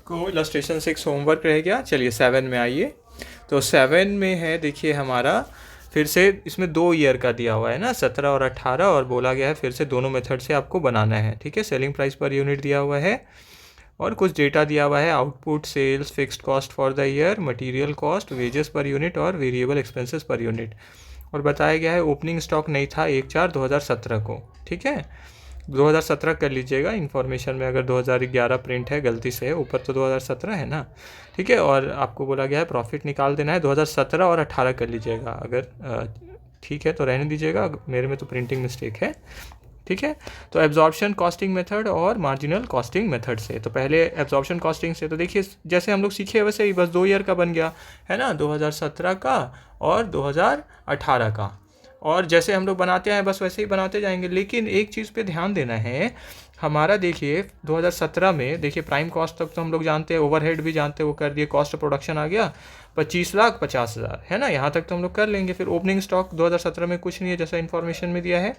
को illustration 6 homework रह गया। चलिए 7 में आइए। तो 7 में है, देखिए हमारा फिर से इसमें 2 ईयर का दिया हुआ है ना, 17 और 18, और बोला गया है फिर से दोनों मेथड से आपको बनाना है। ठीक है, सेलिंग प्राइस पर यूनिट दिया हुआ है और कुछ डेटा दिया हुआ है, output, sales, fixed cost for the year, material cost, wages per unit और वेरिएबल एक्सपेंसेस पर यूनिट। और बताया गया है ओपनिंग स्टॉक नहीं था 1/4/2017 को। ठीक है, 2017 कर लीजिएगा, इन्फॉर्मेशन में अगर 2011 प्रिंट है गलती से, ऊपर तो 2017 है ना। ठीक है, और आपको बोला गया है प्रॉफिट निकाल देना है 2017 और 18 कर लीजिएगा। अगर ठीक है तो रहने दीजिएगा, मेरे में तो प्रिंटिंग मिस्टेक है। ठीक है, तो एब्जॉर्प्शन कॉस्टिंग मेथड और मार्जिनल कॉस्टिंग मेथड से। तो पहले एब्जॉर्प्शन कॉस्टिंग से, तो देखिए जैसे हम लोग सीखे वैसे ही, बस 2 ईयर का बन गया है ना, 2017 का और 2018 का। और जैसे हम लोग बनाते हैं बस वैसे ही बनाते जाएंगे। लेकिन एक चीज़ पे ध्यान देना है हमारा, देखिए 2017 में देखिए प्राइम कॉस्ट तक तो हम लोग जानते हैं, ओवरहेड भी जानते हैं, वो कर दिए, कॉस्ट ऑफ प्रोडक्शन आ गया 25,50,000 है ना, यहाँ तक तो हम लोग कर लेंगे। फिर ओपनिंग स्टॉक 2017 में कुछ नहीं है जैसा इन्फॉर्मेशन में दिया है,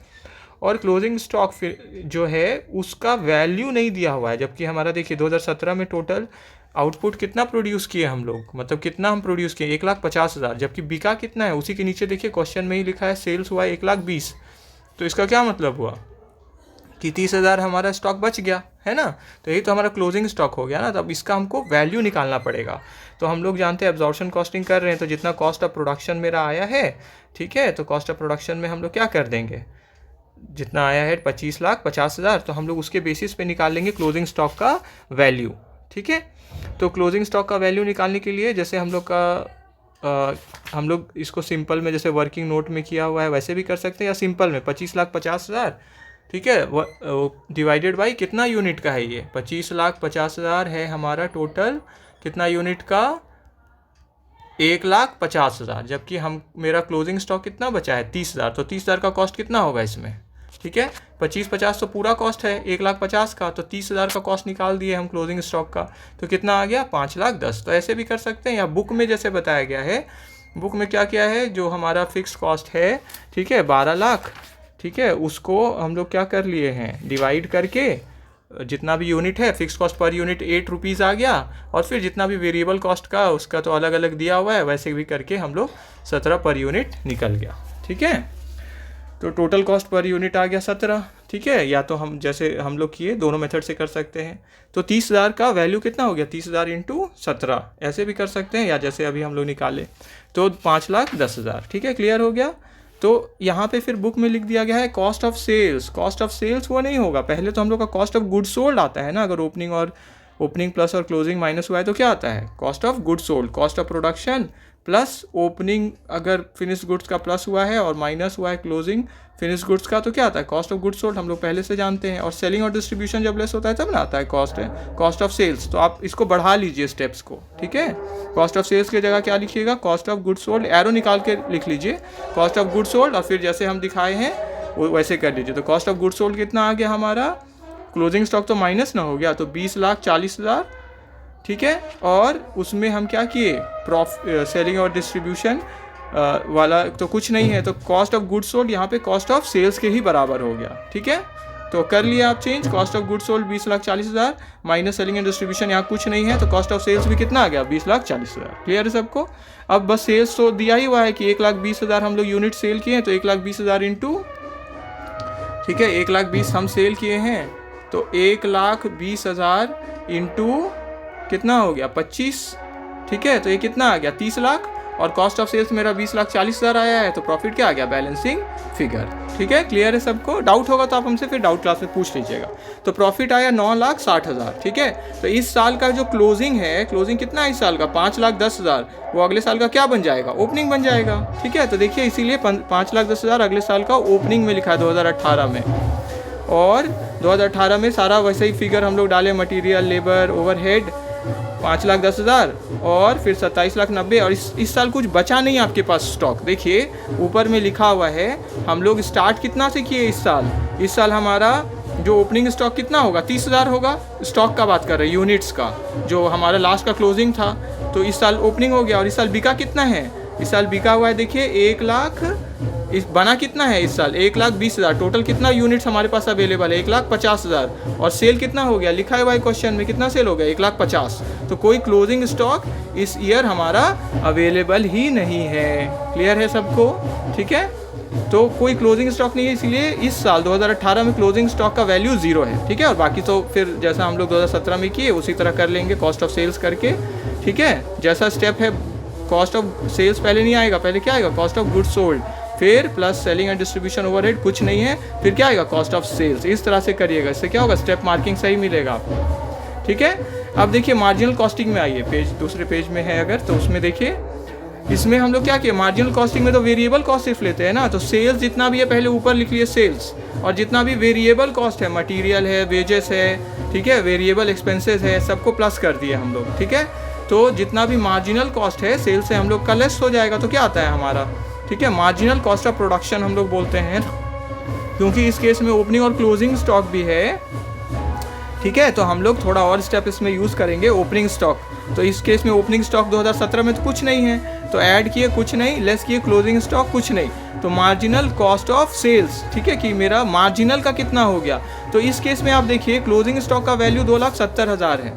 और क्लोजिंग स्टॉक फिर जो है उसका वैल्यू नहीं दिया हुआ है। जबकि हमारा देखिए 2017 में टोटल आउटपुट कितना प्रोड्यूस किए हम लोग, मतलब कितना हम प्रोड्यूस किए 1,50,000, जबकि बिका कितना है उसी के नीचे देखिए क्वेश्चन में ही लिखा है सेल्स हुआ 1,20,000। तो इसका क्या मतलब हुआ कि 30,000 हमारा स्टॉक बच गया है ना। तो यही तो हमारा क्लोजिंग स्टॉक हो गया ना। तो अब इसका हमको वैल्यू निकालना पड़ेगा। तो हम लोग जानते हैं एब्जॉर्प्शन कॉस्टिंग कर रहे हैं, तो जितना कॉस्ट ऑफ प्रोडक्शन मेरा आया है, ठीक है, तो कॉस्ट ऑफ प्रोडक्शन में हम लोग क्या कर देंगे, जितना आया है 25,50,000, तो हम लोग उसके बेसिस पे निकाल लेंगे क्लोजिंग स्टॉक का वैल्यू। ठीक है, तो क्लोजिंग स्टॉक का वैल्यू निकालने के लिए जैसे हम लोग इसको सिंपल में जैसे वर्किंग नोट में किया हुआ है वैसे भी कर सकते हैं, या सिंपल में 25,50,000, ठीक है, डिवाइडेड बाई कितना यूनिट का है ये, 25,50,000 है हमारा टोटल कितना यूनिट का, 1,50,000, जबकि मेरा क्लोजिंग स्टॉक कितना बचा है 30,000। तो 30,000 का कॉस्ट कितना होगा इसमें, ठीक है, 25,50 तो पूरा कॉस्ट है 1,50,000 का, तो 30,000 का कॉस्ट निकाल दिए हम क्लोजिंग स्टॉक का, तो कितना आ गया 5,10,000। तो ऐसे भी कर सकते हैं, या बुक में जैसे बताया गया है, बुक में क्या किया है, जो हमारा फिक्स कॉस्ट है, ठीक है, 12 लाख, ठीक है, उसको हम लोग क्या कर लिए हैं, डिवाइड करके जितना भी यूनिट है, fix cost per unit 8 rupees आ गया, और फिर जितना भी वेरिएबल कॉस्ट का उसका तो अलग अलग दिया हुआ है, वैसे भी करके हम लोग 17 पर यूनिट निकल गया। ठीक है, तो टोटल कॉस्ट पर यूनिट आ गया 17। ठीक है, या तो हम जैसे हम लोग किए दोनों मेथड से कर सकते हैं। तो 30,000 का वैल्यू कितना हो गया, 30,000 इंटू 17, ऐसे भी कर सकते हैं, या जैसे अभी हम लोग निकाले तो 5,10,000। ठीक है, क्लियर हो गया। तो यहाँ पे फिर बुक में लिख दिया गया है cost of sales. Cost of sales वो नहीं होगा, पहले तो हम लोग का कॉस्ट ऑफ गुड्स सोल्ड आता है ना, अगर ओपनिंग प्लस और क्लोजिंग माइनस हुआ है तो क्या आता है, cost of goods sold. Cost of production plus opening अगर फिनिश गुड्स का प्लस हुआ है और माइनस हुआ है क्लोजिंग फिनिश गुड्स का, तो क्या आता है, कॉस्ट ऑफ गुड्स सोल्ड, हम लोग पहले से जानते हैं। और सेलिंग और डिस्ट्रीब्यूशन जब लेस होता है तब ना आता है कॉस्ट ऑफ सेल्स। तो आप इसको बढ़ा लीजिए स्टेप्स को। ठीक है, कॉस्ट ऑफ सेल्स की जगह क्या लिखिएगा, cost of goods sold, arrow निकाल के लिख लीजिए कॉस्ट ऑफ गुड्स सोल्ड, और फिर जैसे हम दिखाए हैं वो वैसे कर लीजिए। तो कॉस्ट ऑफ गुड्स सोल्ड कितना आ गया हमारा, क्लोजिंग स्टॉक तो माइनस ना हो गया, तो 20,40,000। ठीक है, और उसमें हम क्या किए, सेलिंग और डिस्ट्रीब्यूशन वाला तो कुछ नहीं है, तो कॉस्ट ऑफ गुड्स सोल्ड यहाँ पे कॉस्ट ऑफ सेल्स के ही बराबर हो गया। ठीक है, तो कर लिया आप change, cost of goods sold 20,40,000 minus selling and distribution, यहाँ कुछ नहीं है, तो कॉस्ट ऑफ सेल्स भी कितना आ गया 20,40,000। क्लियर है सबको। अब बस सेल्स तो दिया ही हुआ है कि 1,20,000 हम लोग यूनिट सेल किए हैं, तो 1,20,000 इंटू, ठीक है, 1,20,000 हम सेल किए हैं, तो 1,20,000 इंटू कितना हो गया 25। ठीक है, तो ये कितना आ गया 30 लाख, और कॉस्ट ऑफ सेल्स मेरा 20,40,000 आया है, तो प्रॉफिट क्या आ गया, बैलेंसिंग फिगर। ठीक है, क्लियर है सबको। डाउट होगा तो आप हमसे फिर डाउट क्लास में पूछ लीजिएगा। तो प्रॉफिट आया 9,60,000। ठीक है, तो इस साल का जो क्लोजिंग है, क्लोजिंग कितना है इस साल का 5,10,000, वो अगले साल का क्या बन जाएगा, ओपनिंग बन जाएगा। ठीक है, तो देखिए इसीलिए 5,10,000 अगले साल का ओपनिंग में लिखा है 2018 में, और 2018 में सारा वैसे ही फिगर हम लोग डाले, मटीरियल, लेबर, ओवरहेड 5,10,000 और फिर 27,90,000, और इस साल कुछ बचा नहीं आपके पास स्टॉक। देखिए ऊपर में लिखा हुआ है, हम लोग स्टार्ट कितना से किए इस साल हमारा जो ओपनिंग स्टॉक कितना होगा 30,000 होगा। स्टॉक का बात कर रहे हैं, यूनिट्स का, जो हमारा लास्ट का क्लोजिंग था, तो इस साल ओपनिंग हो गया। और इस साल बिका कितना है, इस साल बिका हुआ है देखिए इस बना कितना है इस साल 1,20,000, टोटल कितना यूनिट्स हमारे पास अवेलेबल है 1,50,000, और सेल कितना हो गया, लिखा है भाई क्वेश्चन में कितना सेल हो गया 1,50,000। तो कोई क्लोजिंग स्टॉक इस ईयर हमारा अवेलेबल ही नहीं है। क्लियर है सबको? ठीक है, तो कोई क्लोजिंग स्टॉक नहीं है, इसलिए इस साल 2018 में क्लोजिंग स्टॉक का वैल्यू 0 है। ठीक है, और बाकी तो फिर जैसा हम लोग 2017 में किए उसी तरह कर लेंगे कॉस्ट ऑफ सेल्स करके। ठीक है, जैसा स्टेप है कॉस्ट ऑफ सेल्स पहले नहीं आएगा, पहले क्या आएगा कॉस्ट ऑफ गुड्स सोल्ड, फिर plus selling and distribution overhead कुछ नहीं है, फिर क्या आएगा कॉस्ट ऑफ सेल्स। इस तरह से करिएगा, इससे क्या होगा स्टेप मार्किंग सही मिलेगा आपको। ठीक है, अब देखिए मार्जिनल कॉस्टिंग में आइए, पेज दूसरे पेज में है अगर, तो उसमें देखिए इसमें हम लोग क्या किए, मार्जिनल कॉस्टिंग में तो वेरिएबल कॉस्ट सिर्फ लेते हैं ना, तो सेल्स जितना भी है पहले ऊपर लिख लिए सेल्स, और जितना भी वेरिएबल कॉस्ट है, मटेरियल है, वेजेस है, ठीक है, वेरिएबल एक्सपेंसेस है, सबको प्लस कर दिए हम लोग। ठीक है, तो जितना भी मार्जिनल कॉस्ट है सेल्स से हम लोग का लेस हो जाएगा, तो क्या आता है हमारा, ठीक है, मार्जिनल कॉस्ट ऑफ प्रोडक्शन हम लोग बोलते हैं, क्योंकि इस केस में ओपनिंग और क्लोजिंग स्टॉक भी है। ठीक है, तो हम लोग थोड़ा और स्टेप इसमें यूज़ करेंगे, ओपनिंग स्टॉक। तो इस केस में ओपनिंग स्टॉक 2017 में तो कुछ नहीं है, तो ऐड किए कुछ नहीं, लेस किए क्लोजिंग स्टॉक कुछ नहीं, तो मार्जिनल कॉस्ट ऑफ सेल्स। ठीक है, कि मेरा मार्जिनल का कितना हो गया, तो इस केस में आप देखिए क्लोजिंग स्टॉक का वैल्यू 2,70,000 है।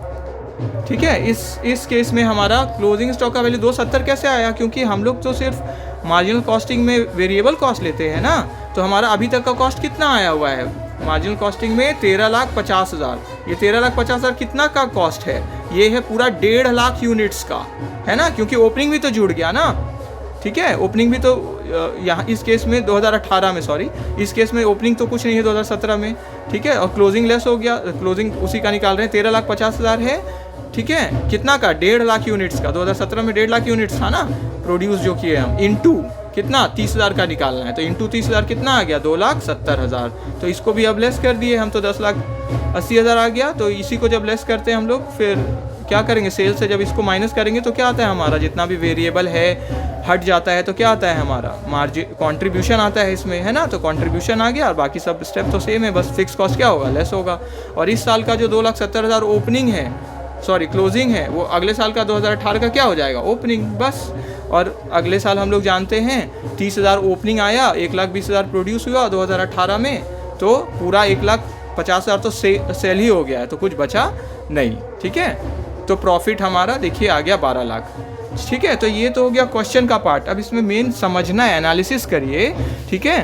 ठीक है, इस केस में हमारा क्लोजिंग स्टॉक का वैल्यू 270 कैसे आया, क्योंकि हम लोग तो सिर्फ मार्जिनल कॉस्टिंग में वेरिएबल कॉस्ट लेते हैं ना, तो हमारा अभी तक का कॉस्ट कितना आया हुआ है मार्जिनल कॉस्टिंग में 13,50,000। ये 13,50,000 कितना का कॉस्ट है, ये है पूरा 1.5 लाख यूनिट्स का, है ना, क्योंकि ओपनिंग भी तो जुड़ गया ना। ठीक है, ओपनिंग भी तो यहाँ इस केस में 2018 में, सॉरी इस केस में ओपनिंग तो कुछ नहीं है 2017 में। ठीक है, और क्लोजिंग लेस हो गया, क्लोजिंग उसी का निकाल रहे हैं, 13,50,000 है। ठीक है, कितना का 1.5 लाख यूनिट्स का, 2017 में 1.5 लाख यूनिट्स था ना प्रोड्यूस जो किए हम, इंटू कितना 30,000 का निकालना है, तो इंटू 30,000 कितना आ गया 2,70,000। तो इसको भी अब लेस कर दिए हम, तो 10,80,000 आ गया। तो इसी को जब लेस करते हैं हम लोग, फिर क्या करेंगे, सेल्स से जब इसको माइनस करेंगे तो क्या आता है हमारा, जितना भी वेरिएबल है हट जाता है, तो क्या आता है हमारा मार्जिन कंट्रीब्यूशन आता है इसमें, है ना, तो कंट्रीब्यूशन आ गया, और बाकी सब स्टेप तो सेम है, बस फिक्स कॉस्ट क्या होगा लेस होगा। और इस साल का जो 2,70,000 ओपनिंग है, सॉरी क्लोजिंग है, वो अगले साल का 2018 का क्या हो जाएगा ओपनिंग, बस। और अगले साल हम लोग जानते हैं 30,000 ओपनिंग आया, 1,20,000 प्रोड्यूस हुआ 2018 में, तो पूरा 1,50,000 तो सेल ही हो गया है, तो कुछ बचा नहीं। ठीक है, तो प्रॉफिट हमारा देखिए आ गया 12 लाख। ठीक है, तो ये तो हो गया क्वेश्चन का पार्ट। अब इसमें मेन समझना है, एनालिसिस करिए। ठीक है,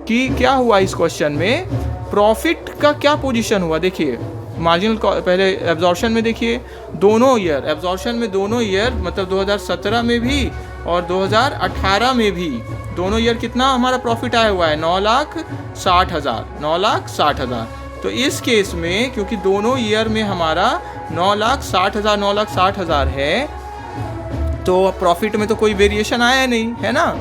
कि क्या हुआ इस क्वेश्चन में, प्रॉफिट का क्या पोजीशन हुआ। देखिए मार्जिनल पहले एब्जॉर्प्शन में देखिए, दोनों ईयर एब्जॉर्प्शन में, दोनों ईयर मतलब 2017 में भी और 2018 में भी, दोनों ईयर कितना हमारा प्रॉफिट आया हुआ है 9,60,000, 9,60,000। तो इस केस में क्योंकि दोनों ईयर में हमारा 9,60,000, 9,60,000 है, तो प्रॉफिट में तो कोई वेरिएशन आया नहीं, है ना।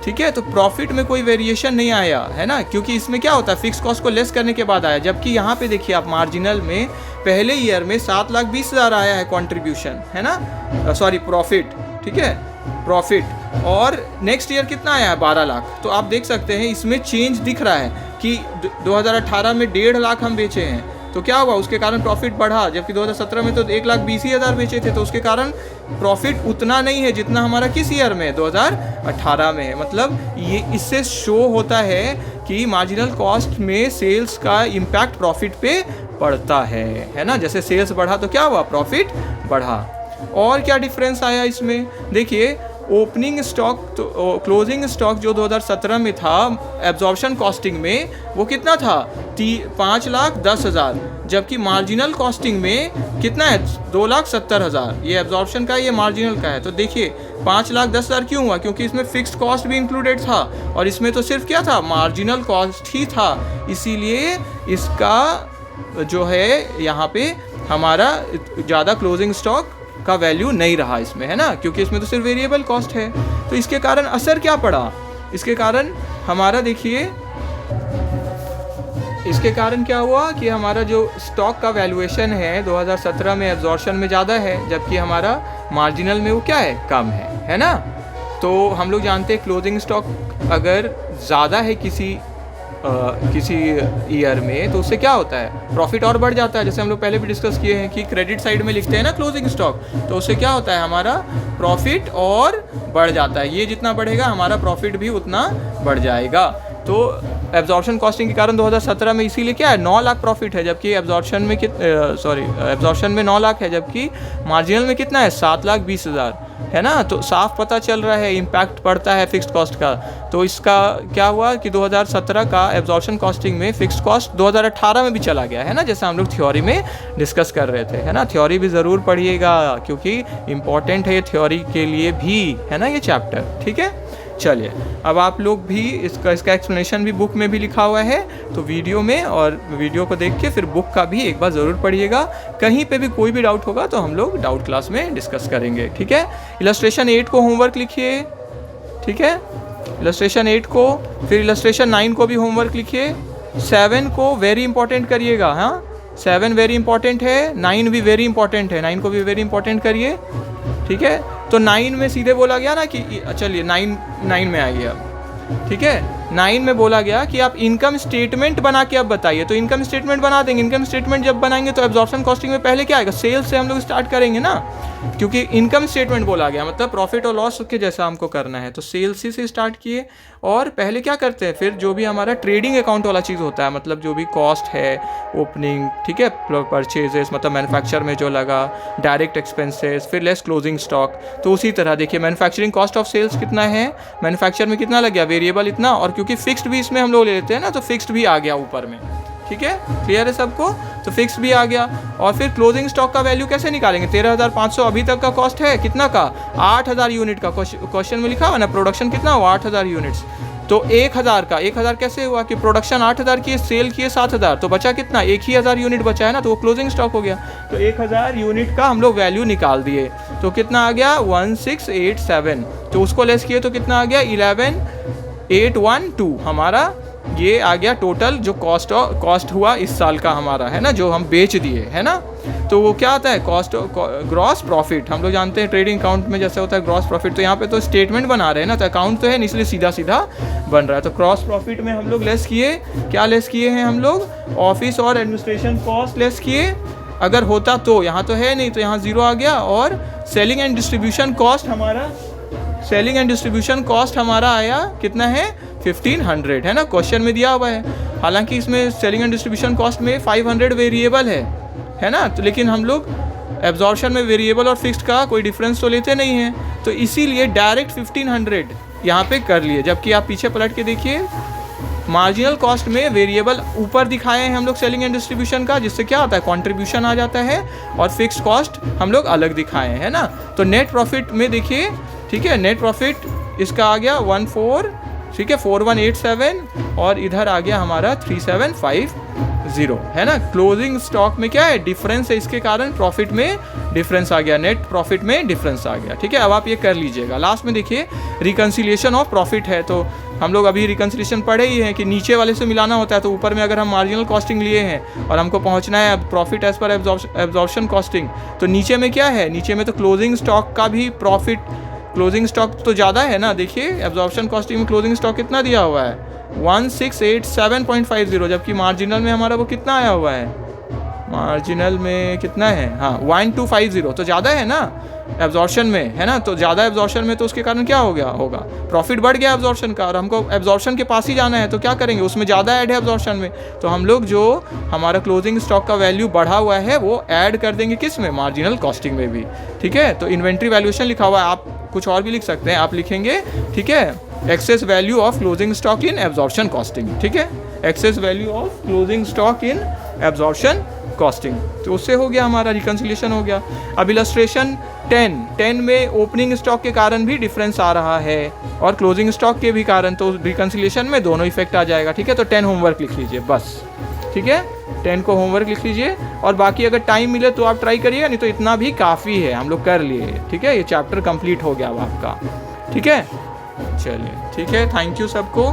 ठीक है, तो प्रॉफिट में कोई वेरिएशन नहीं आया, है ना, क्योंकि इसमें क्या होता है फिक्स कॉस्ट को लेस करने के बाद आया। जबकि यहाँ पे देखिए आप मार्जिनल में पहले ईयर में 7,20,000 आया है कंट्रीब्यूशन, है ना, सॉरी प्रॉफिट। ठीक है, प्रॉफिट, और नेक्स्ट ईयर कितना आया है 12 लाख। तो आप देख सकते हैं इसमें चेंज दिख रहा है कि 2018 में 1.5 लाख हम बेचे हैं, तो क्या हुआ उसके कारण प्रॉफिट बढ़ा, जबकि 2017 में तो 1,20,000 बेचे थे, तो उसके कारण प्रॉफिट उतना नहीं है जितना हमारा किस ईयर में 2018 में है। मतलब ये इससे शो होता है कि मार्जिनल कॉस्ट में सेल्स का इम्पैक्ट प्रॉफिट पे पड़ता है ना। जैसे सेल्स बढ़ा तो क्या हुआ प्रॉफिट बढ़ा। और क्या डिफरेंस आया इसमें, देखिए ओपनिंग स्टॉक तो क्लोजिंग स्टॉक जो 2017 में था एब्जॉर्प्शन कॉस्टिंग में, वो कितना था 5,10,000, जबकि मार्जिनल कॉस्टिंग में कितना है 2,70,000। ये एब्जॉर्प्शन का, ये मार्जिनल का है। तो देखिए 5,10,000 क्यों हुआ, क्योंकि इसमें फिक्स्ड कॉस्ट भी इंक्लूडेड था, और इसमें तो सिर्फ क्या था मार्जिनल कॉस्ट ही था, इसीलिए इसका जो है यहाँ पे हमारा ज़्यादा क्लोजिंग स्टॉक का वैल्यू नहीं रहा इसमें, है ना, क्योंकि इसमें तो सिर्फ वेरिएबल कॉस्ट है। तो इसके कारण असर क्या पड़ा, इसके कारण हमारा देखिए, इसके कारण क्या हुआ कि हमारा जो स्टॉक का वैल्यूएशन है 2017 में एब्जॉर्प्शन में ज़्यादा है, जबकि हमारा मार्जिनल में वो क्या है कम है ना। तो हम लोग जानते हैं क्लोजिंग स्टॉक अगर ज़्यादा है किसी किसी ईयर में, तो उससे क्या होता है, प्रॉफिट और बढ़ जाता है। जैसे हम लोग पहले भी डिस्कस किए हैं कि क्रेडिट साइड में लिखते हैं ना क्लोजिंग स्टॉक, तो उससे क्या होता है, हमारा प्रॉफिट और बढ़ जाता है। ये जितना बढ़ेगा हमारा प्रॉफिट भी उतना बढ़ जाएगा। तो एब्जॉर्प्शन कॉस्टिंग के कारण 2017 में इसीलिए क्या है, 9 लाख प्रॉफिट है, जबकि एब्जॉर्प्शन में 9 लाख है, जबकि मार्जिनल में कितना है, 7,20,000 है ना। तो साफ पता चल रहा है इम्पैक्ट पड़ता है फिक्स्ड कॉस्ट का। तो इसका क्या हुआ कि 2017 का एब्जॉर्प्शन कॉस्टिंग में फिक्स्ड कॉस्ट 2018 में भी चला गया है ना, जैसे हम लोग थ्योरी में डिस्कस कर रहे थे, है ना। थ्योरी भी ज़रूर पढ़िएगा क्योंकि इम्पॉर्टेंट है ये थ्योरी के लिए भी, है ना, ये चैप्टर। ठीक है, चलिए अब आप लोग भी इसका एक्सप्लेनेशन भी बुक में भी लिखा हुआ है, तो वीडियो में, और वीडियो को देख के फिर बुक का भी एक बार ज़रूर पढ़िएगा। कहीं पे भी कोई भी डाउट होगा तो हम लोग डाउट क्लास में डिस्कस करेंगे। ठीक है, इलस्ट्रेशन 8 को होमवर्क लिखिए। ठीक है, इलस्ट्रेशन 8 को, फिर इलस्ट्रेशन 9 को भी होमवर्क लिखिए। 7 को वेरी इंपॉर्टेंट करिएगा। हाँ, 7 वेरी इंपॉर्टेंट है, 9 भी वेरी इंपॉर्टेंट है, 9 को भी वेरी इंपॉर्टेंट करिए। ठीक है, तो 9 में सीधे बोला गया ना कि चलिए 9 में आइए अब। ठीक है, 9 में बोला गया कि आप इनकम स्टेटमेंट बना के अब बताइए। तो इनकम स्टेटमेंट बना देंगे। इनकम स्टेटमेंट जब बनाएंगे तो एब्जॉर्प्शन कॉस्टिंग में पहले क्या आएगा, सेल्स से हम लोग स्टार्ट करेंगे ना, क्योंकि इनकम स्टेटमेंट बोला गया मतलब प्रॉफिट और लॉस के जैसा हमको करना है, तो सेल्स ही से स्टार्ट किए। और पहले क्या करते हैं, फिर जो भी हमारा ट्रेडिंग अकाउंट वाला चीज़ होता है, मतलब जो भी कॉस्ट है ओपनिंग, ठीक है, परचेजेस मतलब मैन्युफैक्चर में जो लगा, डायरेक्ट एक्सपेंसेस, फिर लेस क्लोजिंग स्टॉक। तो उसी तरह देखिए मैन्युफैक्चरिंग कॉस्ट ऑफ सेल्स कितना है, मैन्युफैक्चर में कितना लग गया, वेरिएबल इतना, और क्योंकि फिक्स्ड भी इसमें हम लोग ले लेते हैं ना, तो फिक्स्ड भी आ गया ऊपर में। ठीक है, क्लियर है सबको, तो फिक्स भी आ गया। और फिर क्लोजिंग स्टॉक का वैल्यू कैसे निकालेंगे, 13,500 अभी तक का कॉस्ट है, कितना का, 8,000 यूनिट का। क्वेश्चन में लिखा हुआ ना प्रोडक्शन कितना हुआ, 8,000 यूनिट्स। तो 1,000 का 1,000 कैसे हुआ कि प्रोडक्शन 8,000 की, सेल किए 7,000, तो बचा कितना, 1,000 यूनिट बचा है ना, तो वो क्लोजिंग स्टॉक हो गया। तो 1,000 यूनिट का हम लोग वैल्यू निकाल दिए, तो कितना आ गया, 1687। तो उसको लेस किए तो कितना आ गया, 11,812 हमारा ये आ गया टोटल जो कॉस्ट हुआ इस साल का हमारा, है ना, जो हम बेच दिए, है ना। तो वो क्या आता है, कॉस्ट ग्रॉस प्रॉफिट। हम लोग जानते हैं ट्रेडिंग अकाउंट में जैसे होता है ग्रॉस प्रॉफिट, तो यहाँ पे तो स्टेटमेंट बना रहे हैं ना, तो अकाउंट तो है इसलिए सीधा सीधा बन रहा है। तो क्रॉस प्रॉफिट में हम लोग लेस किए, क्या लेस किए हैं हम लोग, ऑफिस और एडमिनिस्ट्रेशन कॉस्ट लेस किए। अगर होता तो, यहाँ तो है नहीं तो यहाँ 0 आ गया। और सेलिंग एंड डिस्ट्रीब्यूशन कॉस्ट हमारा आया कितना है, 1,500, है ना, क्वेश्चन में दिया हुआ है। हालांकि इसमें सेलिंग एंड डिस्ट्रीब्यूशन कॉस्ट में 500 वेरिएबल है ना, तो लेकिन हम लोग एब्जॉर्प्शन में वेरिएबल और फिक्स्ड का कोई डिफरेंस तो लेते नहीं हैं, तो इसीलिए डायरेक्ट 1,500 यहाँ पे कर लिए। जबकि आप पीछे पलट के देखिए, मार्जिनल कॉस्ट में वेरिएबल ऊपर दिखाए हैं हम लोग सेलिंग एंड डिस्ट्रीब्यूशन का, जिससे क्या होता है, कंट्रीब्यूशन आ जाता है, और फिक्स्ड कॉस्ट हम लोग अलग दिखाए हैं, है ना। तो नेट प्रॉफिट में देखिए, ठीक है, नेट प्रॉफिट इसका आ गया 4187, और इधर आ गया हमारा 3750, है ना। क्लोजिंग स्टॉक में क्या है, डिफरेंस है, इसके कारण प्रॉफिट में डिफरेंस आ गया, नेट प्रॉफिट में डिफरेंस आ गया। ठीक है, अब आप ये कर लीजिएगा। लास्ट में देखिए रिकन्सिलिएशन ऑफ प्रॉफिट है, तो हम लोग अभी रिकन्सिलिएशन पढ़े ही हैं कि नीचे वाले से मिलाना होता है। तो ऊपर में अगर हम मार्जिनल कॉस्टिंग लिए हैं और हमको पहुंचना है profit as per absorption costing, तो नीचे में क्या है, नीचे में तो क्लोजिंग स्टॉक का भी प्रॉफिट, क्लोजिंग स्टॉक तो ज़्यादा है ना। देखिए एब्जॉर्प्शन कॉस्टिंग में क्लोजिंग स्टॉक कितना दिया हुआ है, 1687.50, जबकि मार्जिनल में हमारा वो कितना आया हुआ है, मार्जिनल में कितना है, हाँ 1250, तो ज़्यादा है ना एब्जॉर्प्शन में, है ना। तो ज़्यादा एब्जॉर्प्शन में तो उसके कारण क्या हो गया होगा, प्रॉफिट बढ़ गया एब्जॉर्प्शन का, और हमको एब्जॉर्प्शन के पास ही जाना है, तो क्या करेंगे, उसमें ज़्यादा ऐड है एब्जॉर्प्शन में, तो हम लोग जो हमारा क्लोजिंग स्टॉक का वैल्यू बढ़ा हुआ है वो ऐड कर देंगे किस में, मार्जिनल कॉस्टिंग में भी। ठीक है, तो इन्वेंट्री वैल्यूएशन लिखा हुआ है, आप कुछ और भी लिख सकते हैं, आप लिखेंगे, ठीक है, excess value of closing stock in absorption costing. ठीक है, excess value of closing stock in absorption costing, तो उससे हो गया हमारा रिकन्सिलिएशन हो गया। अब इलस्ट्रेशन 10 में ओपनिंग स्टॉक के कारण भी डिफरेंस आ रहा है और क्लोजिंग स्टॉक के भी कारण, तो रिकन्सिलिएशन में दोनों इफेक्ट आ जाएगा। ठीक है, तो 10 होमवर्क लिख लीजिए बस। ठीक है, 10 को होमवर्क लिख लीजिए, और बाकी अगर टाइम मिले तो आप ट्राई करिएगा, नहीं तो इतना भी काफ़ी है, हम लोग कर लिए। ठीक है, ये चैप्टर कंप्लीट हो गया अब आपका। ठीक है, चलिए ठीक है, थैंक यू सबको।